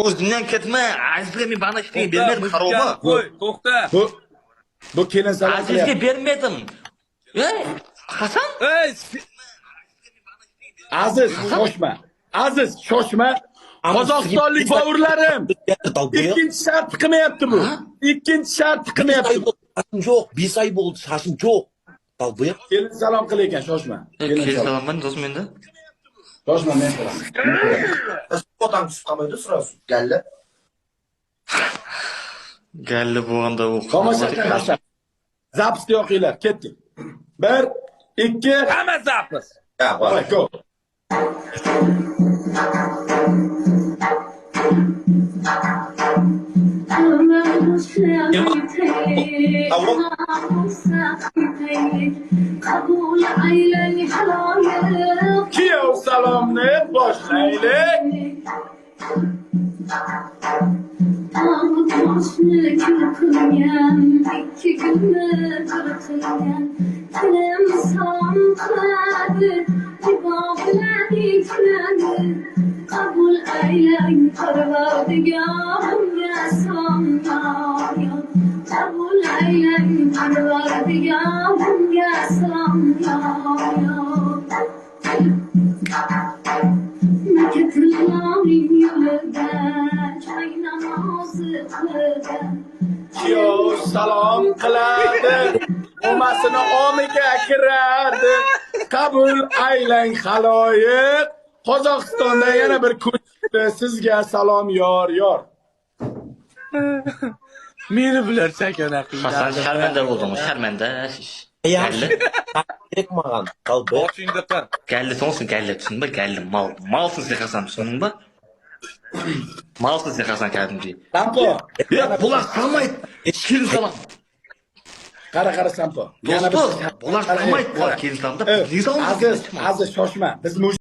o'zingdan ketma. Azizga men bana ishni bermadim, xaroba. Qo'y, to'xta. Bu kelin salom Azizga qilyapti. bermadim. Hasan? Ey, Aziz, shoshma. Aziz, shoshma. Qozog'istonlik bovurlarim. Ikkinchi shart qilmayapti bu. Ikkinchi shart qilmayapti. Yo'q, 5 oy bo'ldi, shashim yo'q. Talboy. Kelin salom qilayotgan, shoshma. Kelin salom ben do'stim endi. Shoshma, men qilaman. Otang tushib qolmaydi, surasu. Galla. Galli bo'lganda u. Tomosha qilasiz. Zapsni o'qinglar, ketdik. 1 2 hamma zapis. Ha, bor. Voy, go. Kiyov salomni boshlaylik. Ağustos kırkılgan, 2 günü kırkılgan, Kilim samkladı, ribablar yıkladı, Kabul eyleyin Parvardigarımga salom, Kabul eyleyin Parvardigarımga salom. Meketlilerin yolunda çay namazı kılgan. Kiyov salom qiladi. Omasini omiga kiradi. Qabul aylang xaloyiq. Qozog'istonda yana bir ko'chdi. Sizga salom yor. Meni bilan chakana Hasan qildi. sharmanda bo'lding, sharmanda. Yaxshi. Kerak ma'gan. Talboy. Boshingda qil. Galli so'ngsin, galli tushunba, galli mal. Malsiz Hasan tushundingmi? Malsiz Hasan kadimji. Sampo. Bular salmaydi. Kelin salom. Qara Sampo. Yana bir Do'stlar, bular salmaydi. Kelin salomda. Aziz, shoshma. Biz